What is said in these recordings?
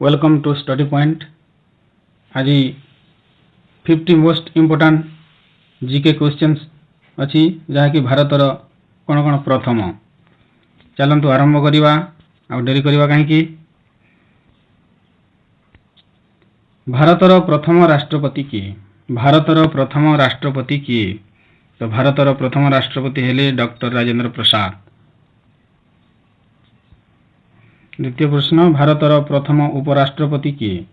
Welcome to study point. आज 50 most important GK questions अच्छी जहाँकि भारतर कौन कौन प्रथम। चलतु आरंभ करवा आ डेरी करवा कहीं। भारतर प्रथम राष्ट्रपति किए? भारतर प्रथम राष्ट्रपति किए? तो भारतर प्रथम राष्ट्रपति हेले डॉक्टर राजेंद्र प्रसाद। द्वितीय प्रश्न, भारतर प्रथम उपराष्ट्रपति किए?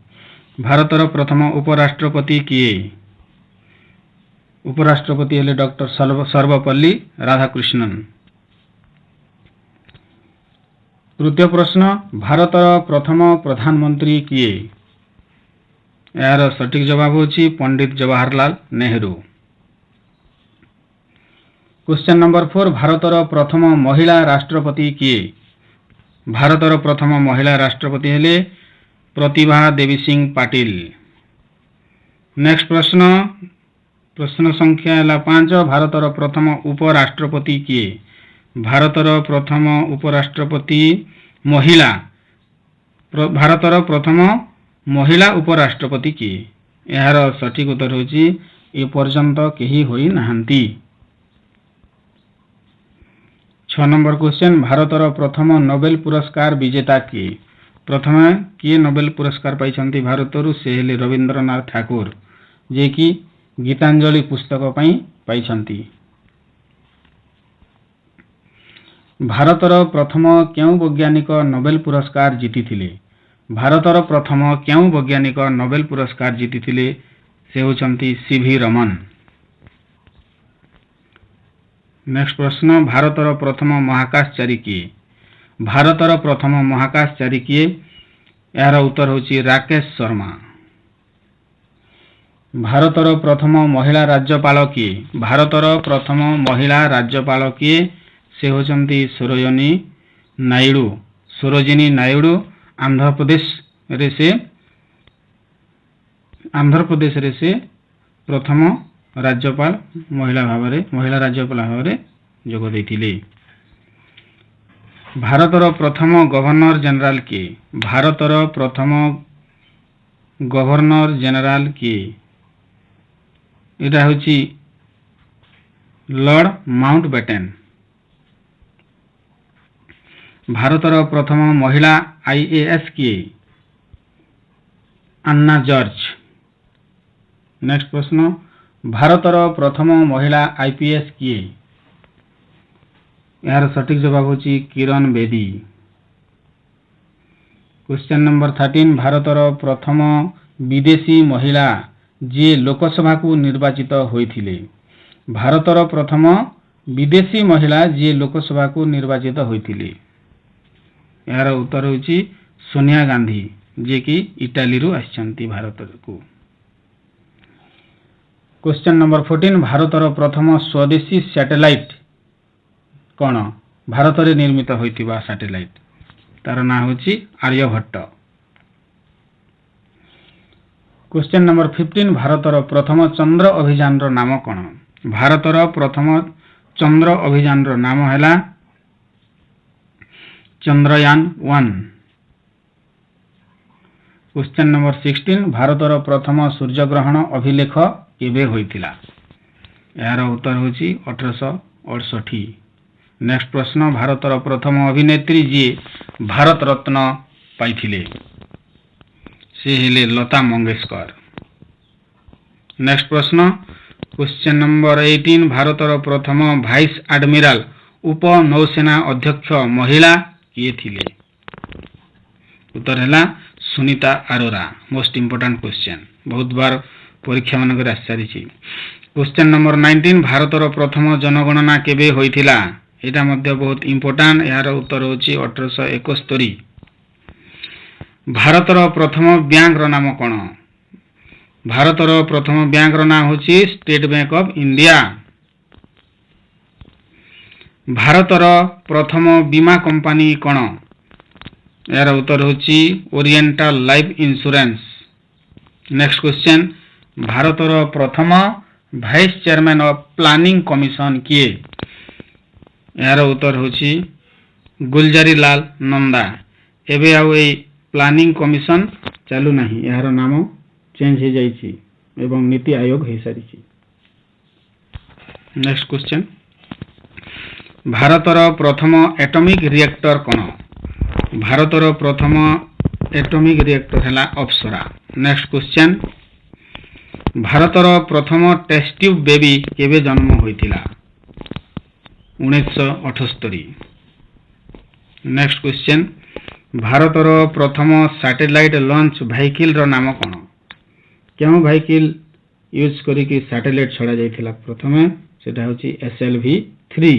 भारतर प्रथम उपराष्ट्रपति किए? उपराष्ट्रपति हेले डॉक्टर सर्वपल्ली राधाकृष्णन। तृतीय प्रश्न, भारतर प्रथम प्रधानमंत्री किए? यार सटीक जवाब होची पंडित जवाहरलाल नेहरू। क्वेश्चन नंबर 4, भारतर प्रथम महिला राष्ट्रपति किए? भारतर प्रथम महिला राष्ट्रपति हेले प्रतिभा देवी सिंह पाटिल। नेक्स्ट प्रश्न, प्रश्न संख्या है 5, भारतर प्रथम उपराष्ट्रपति किए? भारतर प्रथम उपराष्ट्रपति महिला, भारतर प्रथम महिला उपराष्ट्रपति किए? यार सठिक उत्तर होची ए पर्यंत केही होई नाहंती। 6 नंबर क्वेश्चन, भारतर प्रथम नोबेल पुरस्कार विजेता किए? प्रथम किए नोबेल पुरस्कार पाइछंती भारतरु? से हेले रविंद्रनाथ ठाकुर, जे कि गीतांजलि पुस्तक पई पाइछंती। भारतर प्रथम केउ वैज्ञानिक नोबेल पुरस्कार जीतिथिले? भारतर प्रथम केउ वैज्ञानिक नोबेल पुरस्कार जीतिथिले? से होचंती सीवी रमन। नेक्स्ट प्रश्न, भारतर प्रथम महाकाशचारी किए? भारतर प्रथम महाकाशचारी किए? यार उत्तर होची राकेश शर्मा। भारतर प्रथम महिला राज्यपाल किए? भारतर प्रथम महिला राज्यपाल किए? से होचंती सरोजिनी नायडू। सरोजिनी नायडू आंध्र प्रदेश रे प्रथम राज्यपाल महिला राज्यपाल भाव जोग देथिले। भारतर प्रथम गवर्नर जनरल किए? भारतर प्रथम गवर्नर जनरल किए? एटा होची लॉर्ड माउंटबेटन। भारतर प्रथम महिला आईएएस किए? अन्ना जॉर्ज। नेक्स्ट प्रश्न, भारतर प्रथम महिला आईपीएस किए? यार सटीक जवाब होची किरण बेदी। क्वेश्चन नंबर 13, भारतर प्रथम विदेशी महिला जे लोकसभा को निर्वाचित होइथिले? भारतर प्रथम विदेशी महिला जे लोकसभा को निर्वाचित होइथिले? यार उत्तर होची सोनिया गांधी, जे कि इटाली रु आछंती भारत को। क्वेश्चन नंबर 14, भारतर प्रथम स्वदेशी सैटेलाइट कौन? भारत रे निर्मित होइतिबा सैटेलाइट तार ना होची आर्यभट्ट। क्वेश्चन नंबर 15, भारतर प्रथम चंद्र अभियान रो नाम कौन? भारतर प्रथम चंद्र अभियान रो नाम हैला चंद्रयान 1। क्वेश्चन नंबर 16, भारतर प्रथम सूर्यग्रहण अभिलेख केबे होइतिला? यार उत्तर होची 1868। नेक्स्ट प्रश्न, भारतर प्रथम अभिनेत्री जी भारत रत्न पाइथिले? से हेले लता मंगेशकर। नेक्स्ट प्रश्न, क्वेश्चन नंबर 18, भारतर प्रथम वाइस एडमिरल उप नौसेना अध्यक्ष महिला किए थिले? उत्तर हैला Sunita Arora. Most important question, बहुत बार परीक्षा मानक आसारी। क्वेश्चन नंबर 19, भारतर प्रथम जनगणना केबे होइथिला? एटा मध्य बहुत इम्पोर्टाट। यार उत्तर होची 1871। भारतर प्रथम बैंक रो नाम कौन? भारतर प्रथम बैंक रो नाम होची स्टेट बैंक ऑफ इंडिया। भारतर प्रथम बीमा कंपनी कौन? यार उत्तर होची Oriental Life Insurance. Next question, भारतर प्रथम vice chairman of Planning Commission किए? यार उत्तर होची गुलजारी लाल नंदा। एबे आउ प्लानिंग कमिशन चालू नहीं, यार नाम चेंज हो जाइए एवं नीति आयोग हो सारी। नेक्स्ट क्वेश्चन, भारतर प्रथम एटॉमिक रिएक्टर कौन? भारतर प्रथम एटॉमिक रिएक्टर है अप्सरा। नेक्स्ट क्वेश्चन, भारतर प्रथम टेस्ट ट्यूब बेबी केबे जन्म होइतिला? 1978। नेक्स्ट क्वेश्चन, भारतर प्रथम सैटेलाइट लॉन्च व्हीकल रो नाम कौन? क्यों व्हीकल यूज करिकी सैटेलाइट छड़ा जाइथिला प्रथमे? सेटा होची SLV-3।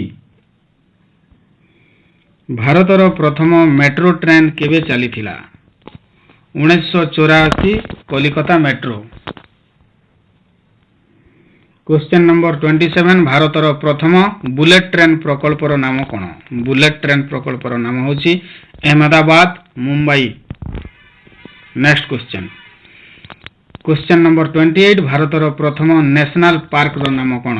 भारतर प्रथम मेट्रो ट्रेन केबे चलीथिला? 1984 कोलकाता मेट्रो। क्वेश्चन नंबर 27, भारतर प्रथम बुलेट ट्रेन प्रकल्पर नाम कौन? बुलेट ट्रेन प्रकल्पर नाम होची Ahmedabad Mumbai. Next question, question number 28, भारतर प्रथम नेशनल पार्क रो नाम कौन?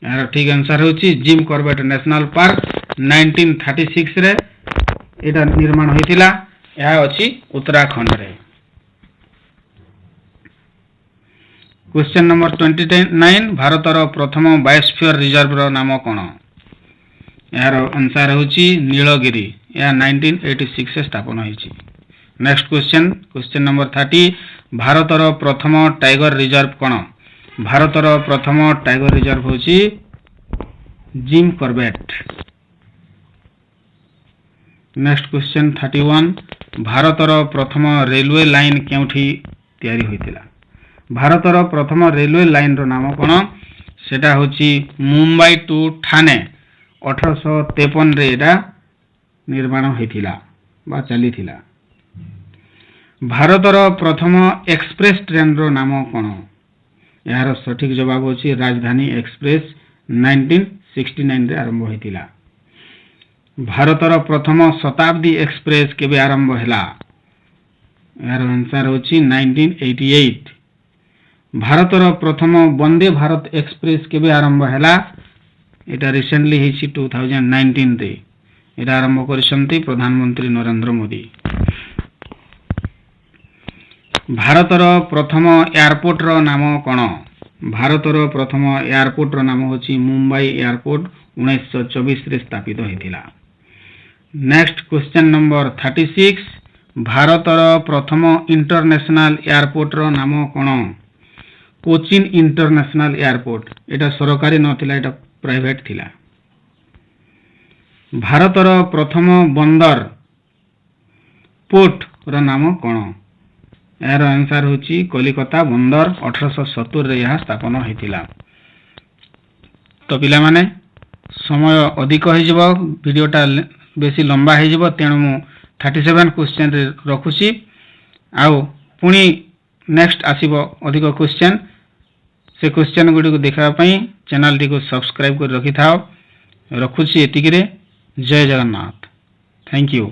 यार ठीक आंसर होची जिम कॉर्बेट नेशनल पार्क। 1936 रे एटा निर्माण होइतिला, यह अछि उत्तराखंड रे। क्वेश्चन नंबर 29, भारतर प्रथम बायोस्फीयर रिजर्व रो नाम कौन? यार आंसर होची नीलगिरी, यह 1986 स्थापन होइछि। नेक्स्ट क्वेश्चन, क्वेश्चन नंबर 30, भारतर प्रथम टाइगर रिजर्व कौन? भारतर प्रथम टाइगर रिजर्व होची जिम कॉर्बेट। नेक्स्ट क्वेश्चन 31, भारतर प्रथम रेलवे लाइन केउठी तैयारी होइतिला? भारतर प्रथम रेलवे लाइन रो नाम कौन? सेटा होची मुंबई टू ठाणे। 1853 रे एटा निर्माण होइतिला बा चलीथिला। भारतर प्रथम एक्सप्रेस ट्रेन रो नाम कौन? यार सठिक जवाब होची राजधानी एक्सप्रेस। 1969 रे आरंभ होइतिला। भारतर प्रथम शताब्दी एक्सप्रेस केबे आरंभ हैला? यार आंसर होची 1988। भारतर प्रथम वंदे भारत एक्सप्रेस केबे आरंभ हैला? एटा रिसेंटली हिची 2019 रे एटा आरंभ करिसंती प्रधानमंत्री नरेंद्र मोदी। भारतर प्रथम एयरपोर्ट रो नाम कौन? भारतर प्रथम एयरपोर्ट रो नाम होची मुंबई एयरपोर्ट। 1924 रे स्थापित होइतिला। नेक्स्ट क्वेश्चन नंबर 36, भारतर प्रथम इंटरनेशनल एयरपोर्ट रो नाम कौन? Cochin international airport. एटा सरकारी नथिला, एटा प्राइवेट थिला। भारतर प्रथम बंदर पोर्ट रो नाम कौन? यार आंसर होची कोलकाता बंदर। 1870 रे यह स्थापन होइतिला। तो पिला माने समय अधिक हो जिवो, वीडियोटा बेसी लंबा हो जिवो, तेणु मु 37 क्वेश्चन रे रखुची। आउ पुणी नेक्स्ट आसीबो अधिक क्वेश्चन। से क्वेश्चन गुडी को देखा पई चैनल टी को सब्सक्राइब कर रखि थाओ। रखुची एतिकी रे। जय जगन्नाथ। Thank you.